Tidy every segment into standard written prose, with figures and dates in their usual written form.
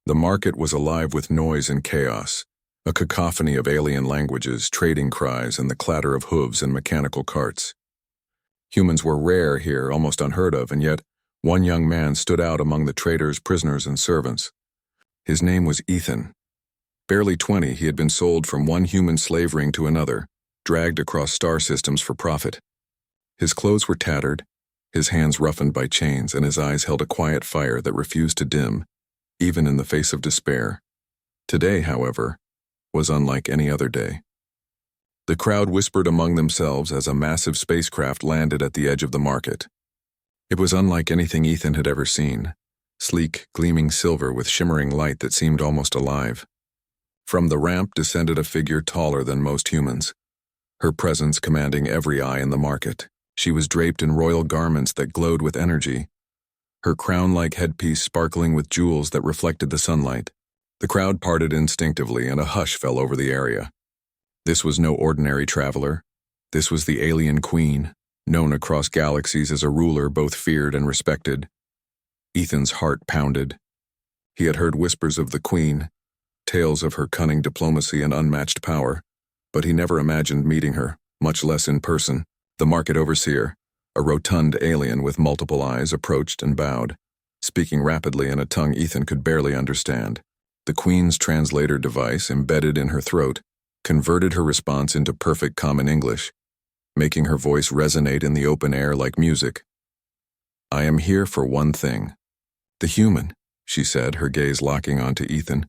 The market was alive with noise and chaos, a cacophony of alien languages, trading cries, and the clatter of hooves and mechanical carts. Humans were rare here, almost unheard of, and yet one young man stood out among the traders, prisoners, and servants. His name was Ethan. Barely 20, he had been sold from one human slave ring to another, dragged across star systems for profit. His clothes were tattered, his hands roughened by chains, and his eyes held a quiet fire that refused to dim, even in the face of despair. Today, however, was unlike any other day. The crowd whispered among themselves as a massive spacecraft landed at the edge of the market. It was unlike anything Ethan had ever seen, sleek, gleaming silver with shimmering light that seemed almost alive. From the ramp descended a figure taller than most humans, her presence commanding every eye in the market. She was draped in royal garments that glowed with energy, her crown-like headpiece sparkling with jewels that reflected the sunlight. The crowd parted instinctively, and a hush fell over the area. This was no ordinary traveler. This was the alien queen, known across galaxies as a ruler both feared and respected. Ethan's heart pounded. He had heard whispers of the queen, tales of her cunning diplomacy and unmatched power, but he never imagined meeting her, much less in person. The market overseer, a rotund alien with multiple eyes, approached and bowed, speaking rapidly in a tongue Ethan could barely understand. The queen's translator device, embedded in her throat, converted her response into perfect common English, making her voice resonate in the open air like music. "I am here for one thing. The human," she said, her gaze locking onto Ethan,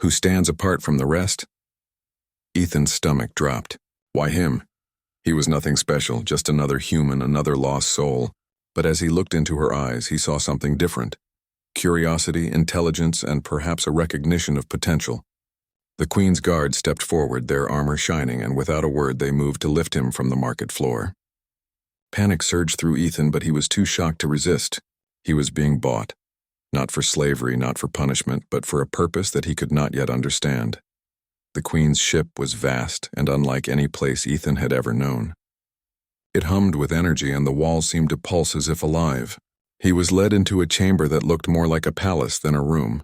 "who stands apart from the rest." Ethan's stomach dropped. Why him? He was nothing special, just another human, another lost soul. But as he looked into her eyes, he saw something different. Curiosity, intelligence, and perhaps a recognition of potential. The Queen's guard stepped forward, their armor shining, and without a word they moved to lift him from the market floor. Panic surged through Ethan, but he was too shocked to resist. He was being bought. Not for slavery, not for punishment, but for a purpose that he could not yet understand. The Queen's ship was vast and unlike any place Ethan had ever known. It hummed with energy, and the walls seemed to pulse as if alive. He was led into a chamber that looked more like a palace than a room,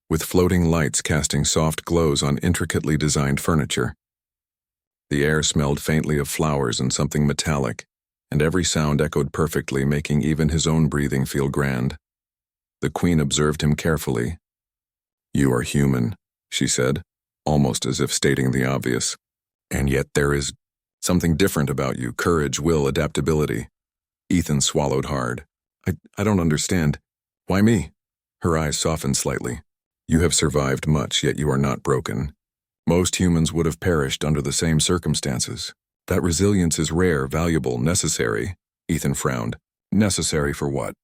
with floating lights casting soft glows on intricately designed furniture. The air smelled faintly of flowers and something metallic, and every sound echoed perfectly, making even his own breathing feel grand. The Queen observed him carefully. "You are human," she said, almost as if stating the obvious. "And yet there is something different about you, courage, will, adaptability." Ethan swallowed hard. I don't understand. Why me?" Her eyes softened slightly. "You have survived much, yet you are not broken. Most humans would have perished under the same circumstances. That resilience is rare, valuable, necessary." Ethan frowned. "Necessary for what?"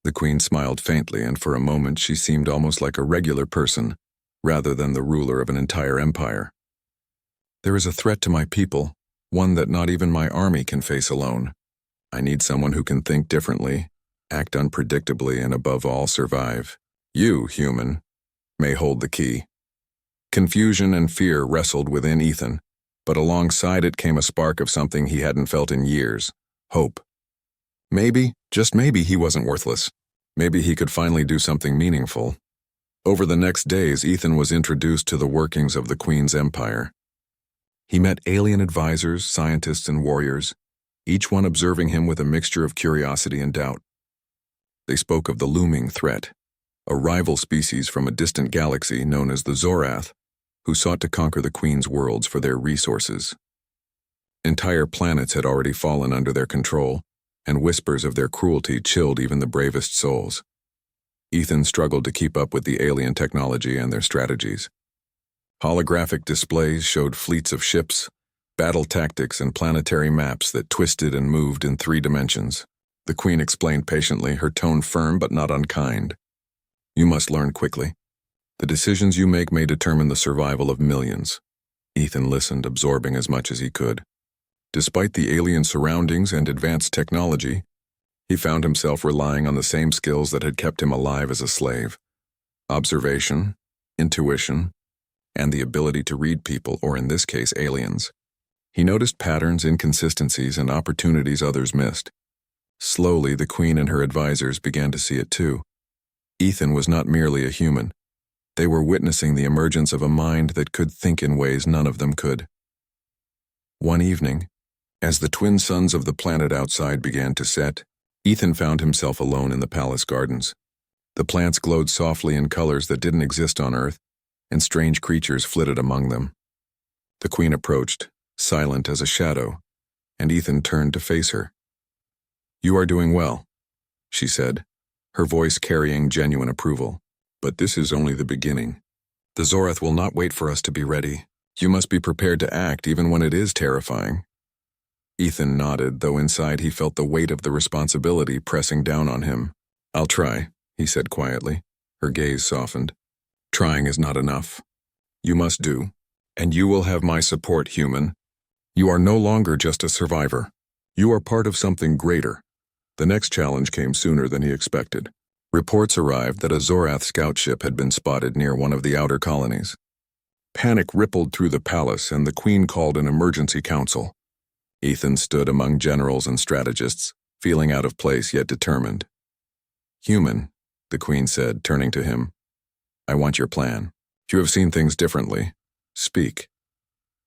The Queen smiled faintly, and for a moment she seemed almost like a regular person, rather than the ruler of an entire empire. "There is a threat to my people, one that not even my army can face alone. I need someone who can think differently, act unpredictably, and above all survive. You, human, may hold the key." Confusion and fear wrestled within Ethan, but alongside it came a spark of something he hadn't felt in years: hope. Maybe, just maybe, he wasn't worthless. Maybe he could finally do something meaningful. Over the next days, Ethan was introduced to the workings of the Queen's empire. He met alien advisors, scientists, and warriors, each one observing him with a mixture of curiosity and doubt. They spoke of the looming threat, a rival species from a distant galaxy known as the Zorath, who sought to conquer the Queen's worlds for their resources. Entire planets had already fallen under their control, and whispers of their cruelty chilled even the bravest souls. Ethan struggled to keep up with the alien technology and their strategies. Holographic displays showed fleets of ships, battle tactics, and planetary maps that twisted and moved in 3 dimensions. The Queen explained patiently, her tone firm but not unkind. "You must learn quickly. The decisions you make may determine the survival of millions." Ethan listened, absorbing as much as he could. Despite the alien surroundings and advanced technology, he found himself relying on the same skills that had kept him alive as a slave: observation, intuition, and the ability to read people, or in this case, aliens. He noticed patterns, inconsistencies, and opportunities others missed. Slowly, the Queen and her advisors began to see it too. Ethan was not merely a human. They were witnessing the emergence of a mind that could think in ways none of them could. One evening, as the twin suns of the planet outside began to set, Ethan found himself alone in the palace gardens. The plants glowed softly in colors that didn't exist on Earth, and strange creatures flitted among them. The queen approached, silent as a shadow, and Ethan turned to face her. "You are doing well," she said, her voice carrying genuine approval. "But this is only the beginning. The Zorath will not wait for us to be ready. You must be prepared to act even when it is terrifying." Ethan nodded, though inside he felt the weight of the responsibility pressing down on him. "I'll try," he said quietly. Her gaze softened. "Trying is not enough. You must do, and you will have my support, human. You are no longer just a survivor. You are part of something greater." The next challenge came sooner than he expected. Reports arrived that a Zorath scout ship had been spotted near one of the outer colonies. Panic rippled through the palace, and the queen called an emergency council. Ethan stood among generals and strategists, feeling out of place yet determined. "Human," the queen said, turning to him, "I want your plan. You have seen things differently. Speak."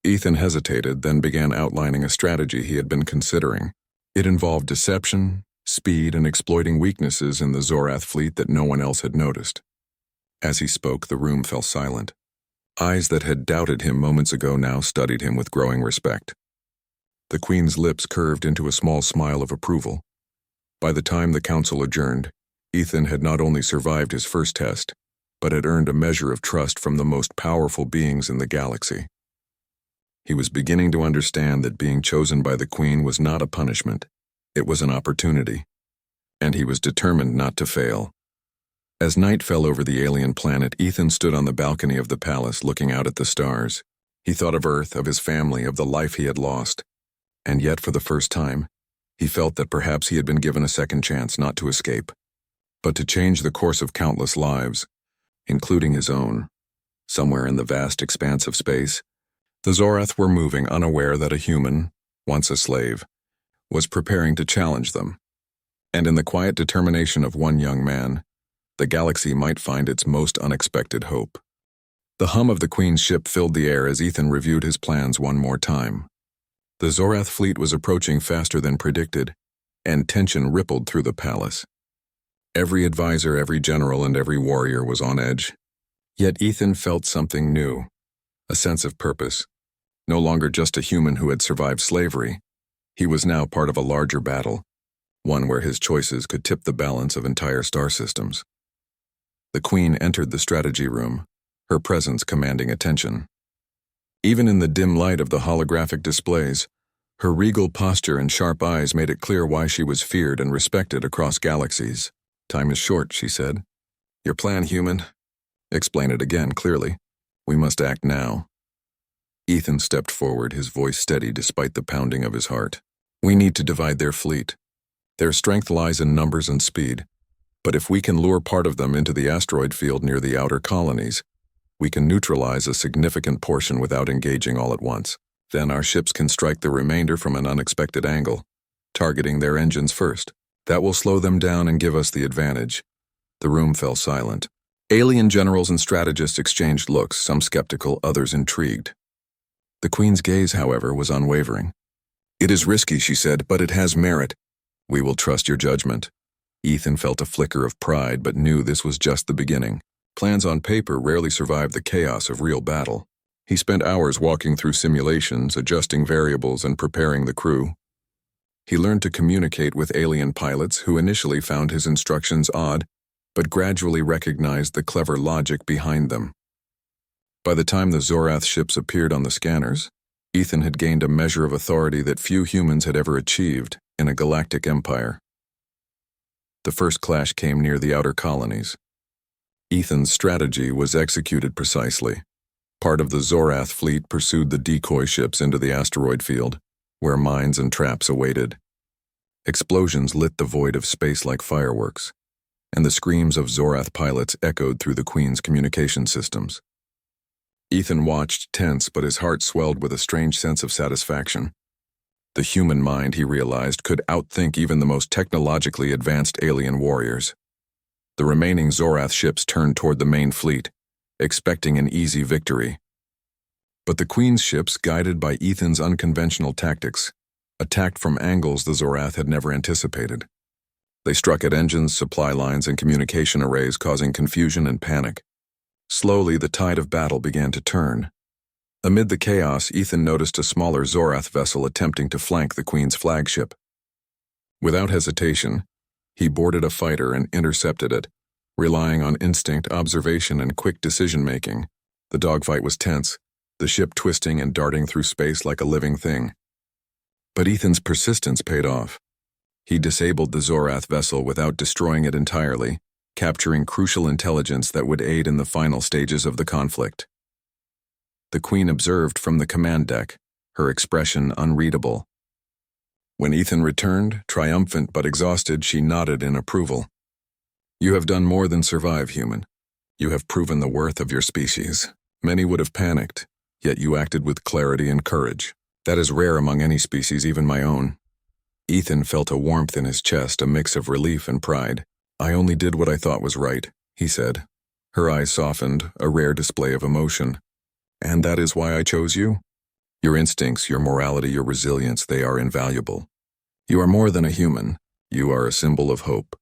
Ethan hesitated, then began outlining a strategy he had been considering. It involved deception, speed, and exploiting weaknesses in the Zorath fleet that no one else had noticed. As he spoke, the room fell silent. Eyes that had doubted him moments ago now studied him with growing respect. The queen's lips curved into a small smile of approval. By the time the council adjourned, Ethan had not only survived his first test, but had earned a measure of trust from the most powerful beings in the galaxy. He was beginning to understand that being chosen by the queen was not a punishment. It was an opportunity, and he was determined not to fail. As night fell over the alien planet, Ethan stood on the balcony of the palace looking out at the stars. He thought of Earth, of his family, of the life he had lost. And yet, for the first time, he felt that perhaps he had been given a second chance not to escape, but to change the course of countless lives, including his own. Somewhere in the vast expanse of space, the Zorath were moving, unaware that a human, once a slave, was preparing to challenge them. And in the quiet determination of one young man, the galaxy might find its most unexpected hope. The hum of the Queen's ship filled the air as Ethan reviewed his plans one more time. The Zorath fleet was approaching faster than predicted, and tension rippled through the palace. Every advisor, every general, and every warrior was on edge. Yet Ethan felt something new, a sense of purpose. No longer just a human who had survived slavery, he was now part of a larger battle, one where his choices could tip the balance of entire star systems. The Queen entered the strategy room, her presence commanding attention. Even in the dim light of the holographic displays, her regal posture and sharp eyes made it clear why she was feared and respected across galaxies. "Time is short," she said. "Your plan, human?" "Explain it again, clearly. We must act now." Ethan stepped forward, his voice steady despite the pounding of his heart. "We need to divide their fleet. Their strength lies in numbers and speed. But if we can lure part of them into the asteroid field near the outer colonies, we can neutralize a significant portion without engaging all at once. Then our ships can strike the remainder from an unexpected angle, targeting their engines first. That will slow them down and give us the advantage." The room fell silent. Alien generals and strategists exchanged looks, some skeptical, others intrigued. The Queen's gaze, however, was unwavering. "It is risky," she said, "but it has merit. We will trust your judgment." Ethan felt a flicker of pride, but knew this was just the beginning. Plans on paper rarely survive the chaos of real battle. He spent hours walking through simulations, adjusting variables, and preparing the crew. He learned to communicate with alien pilots who initially found his instructions odd, but gradually recognized the clever logic behind them. By the time the Zorath ships appeared on the scanners, Ethan had gained a measure of authority that few humans had ever achieved in a galactic empire. The first clash came near the outer colonies. Ethan's strategy was executed precisely. Part of the Zorath fleet pursued the decoy ships into the asteroid field, where mines and traps awaited. Explosions lit the void of space like fireworks, and the screams of Zorath pilots echoed through the Queen's communication systems. Ethan watched tense, but his heart swelled with a strange sense of satisfaction. The human mind, he realized, could outthink even the most technologically advanced alien warriors. The remaining Zorath ships turned toward the main fleet, expecting an easy victory. But the Queen's ships, guided by Ethan's unconventional tactics, attacked from angles the Zorath had never anticipated. They struck at engines, supply lines, and communication arrays, causing confusion and panic. Slowly, the tide of battle began to turn. Amid the chaos, Ethan noticed a smaller Zorath vessel attempting to flank the Queen's flagship. Without hesitation, he boarded a fighter and intercepted it, relying on instinct, observation, and quick decision-making. The dogfight was tense, the ship twisting and darting through space like a living thing. But Ethan's persistence paid off. He disabled the Zorath vessel without destroying it entirely, capturing crucial intelligence that would aid in the final stages of the conflict. The Queen observed from the command deck, her expression unreadable. When Ethan returned, triumphant but exhausted, she nodded in approval. "You have done more than survive, human. You have proven the worth of your species. Many would have panicked, yet you acted with clarity and courage. That is rare among any species, even my own." Ethan felt a warmth in his chest, a mix of relief and pride. "I only did what I thought was right," he said. Her eyes softened, a rare display of emotion. "And that is why I chose you? Your instincts, your morality, your resilience, they are invaluable. You are more than a human. You are a symbol of hope."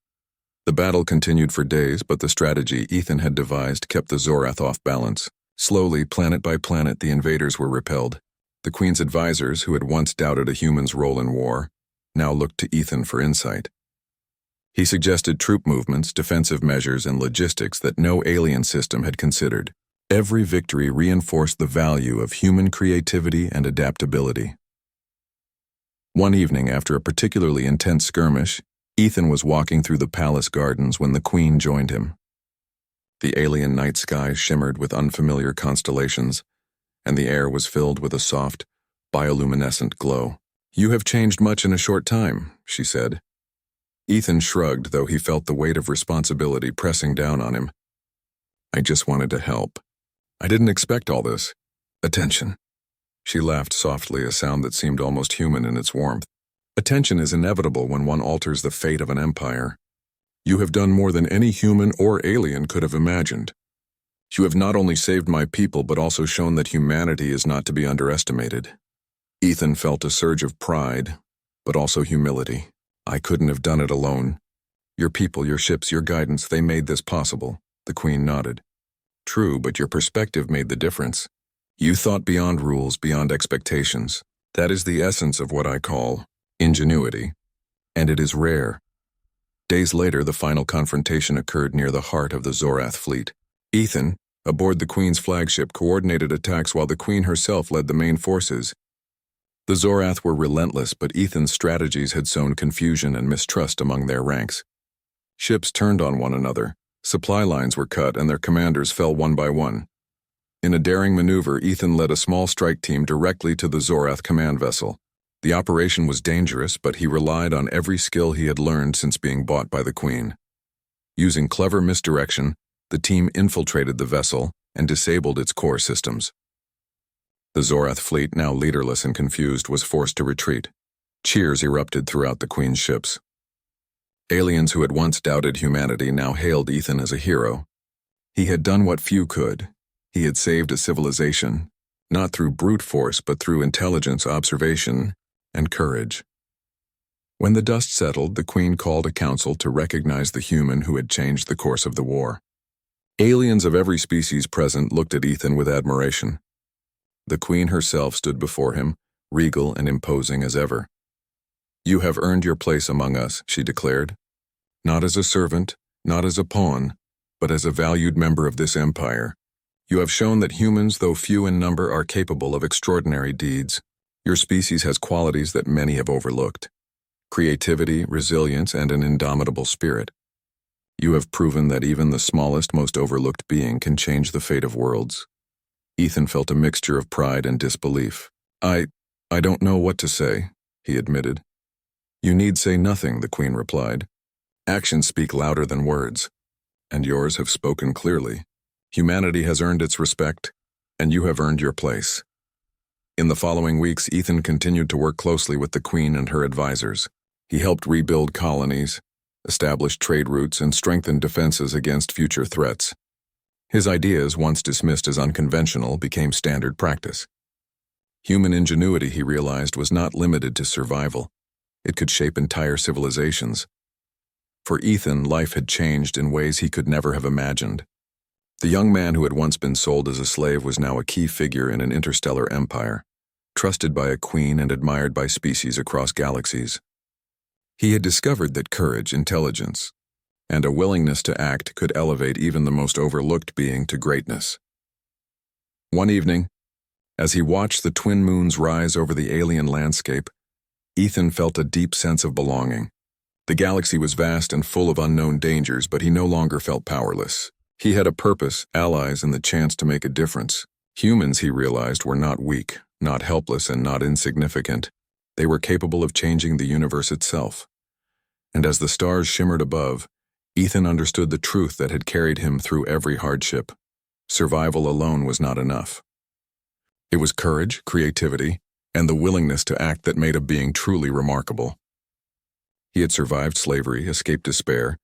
The battle continued for days, but the strategy Ethan had devised kept the Zorath off balance. Slowly, planet by planet, the invaders were repelled. The Queen's advisors, who had once doubted a human's role in war, now looked to Ethan for insight. He suggested troop movements, defensive measures, and logistics that no alien system had considered. Every victory reinforced the value of human creativity and adaptability. One evening, after a particularly intense skirmish, Ethan was walking through the palace gardens when the Queen joined him. The alien night sky shimmered with unfamiliar constellations, and the air was filled with a soft, bioluminescent glow. "You have changed much in a short time," she said. Ethan shrugged, though he felt the weight of responsibility pressing down on him. "I just wanted to help. I didn't expect all this attention." She laughed softly, a sound that seemed almost human in its warmth. "Attention is inevitable when one alters the fate of an empire. You have done more than any human or alien could have imagined. You have not only saved my people, but also shown that humanity is not to be underestimated." Ethan felt a surge of pride, but also humility. "I couldn't have done it alone. Your people, your ships, your guidance, they made this possible." The Queen nodded. "True, but your perspective made the difference. You thought beyond rules, beyond expectations. That is the essence of what I call ingenuity, and it is rare." Days later, the final confrontation occurred near the heart of the Zorath fleet. Ethan, aboard the Queen's flagship, coordinated attacks while the Queen herself led the main forces. The Zorath were relentless, but Ethan's strategies had sown confusion and mistrust among their ranks. Ships turned on one another, supply lines were cut, and their commanders fell one by one. In a daring maneuver, Ethan led a small strike team directly to the Zorath command vessel. The operation was dangerous, but he relied on every skill he had learned since being bought by the Queen. Using clever misdirection, the team infiltrated the vessel and disabled its core systems. The Zorath fleet, now leaderless and confused, was forced to retreat. Cheers erupted throughout the Queen's ships. Aliens who had once doubted humanity now hailed Ethan as a hero. He had done what few could. He had saved a civilization, not through brute force, but through intelligence, observation, and courage. When the dust settled, the Queen called a council to recognize the human who had changed the course of the war. Aliens of every species present looked at Ethan with admiration. The Queen herself stood before him, regal and imposing as ever. "You have earned your place among us," she declared. "Not as a servant, not as a pawn, but as a valued member of this empire. You have shown that humans, though few in number, are capable of extraordinary deeds. Your species has qualities that many have overlooked: creativity, resilience, and an indomitable spirit. You have proven that even the smallest, most overlooked being can change the fate of worlds." Ethan felt a mixture of pride and disbelief. I don't know what to say," he admitted. "You need say nothing," the Queen replied. "Actions speak louder than words, and yours have spoken clearly. Humanity has earned its respect, and you have earned your place." In the following weeks, Ethan continued to work closely with the Queen and her advisors. He helped rebuild colonies, establish trade routes, and strengthen defenses against future threats. His ideas, once dismissed as unconventional, became standard practice. Human ingenuity, he realized, was not limited to survival. It could shape entire civilizations. For Ethan, life had changed in ways he could never have imagined. The young man who had once been sold as a slave was now a key figure in an interstellar empire, trusted by a queen and admired by species across galaxies. He had discovered that courage, intelligence, and a willingness to act could elevate even the most overlooked being to greatness. One evening, as he watched the twin moons rise over the alien landscape, Ethan felt a deep sense of belonging. The galaxy was vast and full of unknown dangers, but he no longer felt powerless. He had a purpose, allies, and the chance to make a difference. Humans, he realized, were not weak, not helpless, and not insignificant. They were capable of changing the universe itself. And as the stars shimmered above, Ethan understood the truth that had carried him through every hardship. Survival alone was not enough. It was courage, creativity, and the willingness to act that made a being truly remarkable. He had survived slavery, escaped despair,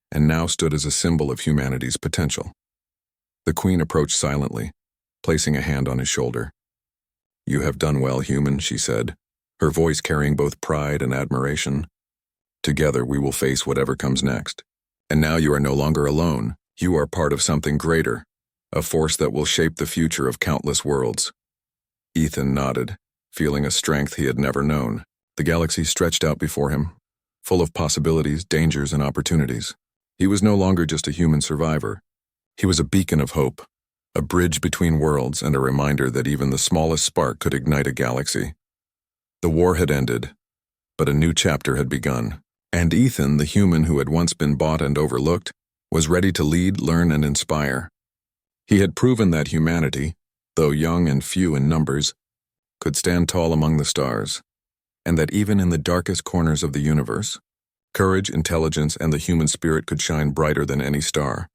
and now stood as a symbol of humanity's potential. The queen approached silently, placing a hand on his shoulder. "You have done well, human," she said, her voice carrying both pride and admiration. "Together we will face whatever comes next. And now you are no longer alone. You are part of something greater, a force that will shape the future of countless worlds." Ethan nodded, feeling a strength he had never known. The galaxy stretched out before him, full of possibilities, dangers, and opportunities. He was no longer just a human survivor. He was a beacon of hope, a bridge between worlds, and a reminder that even the smallest spark could ignite a galaxy. The war had ended, but a new chapter had begun. And Ethan, the human who had once been bought and overlooked, was ready to lead, learn, and inspire. He had proven that humanity, though young and few in numbers, could stand tall among the stars, and that even in the darkest corners of the universe, courage, intelligence, and the human spirit could shine brighter than any star.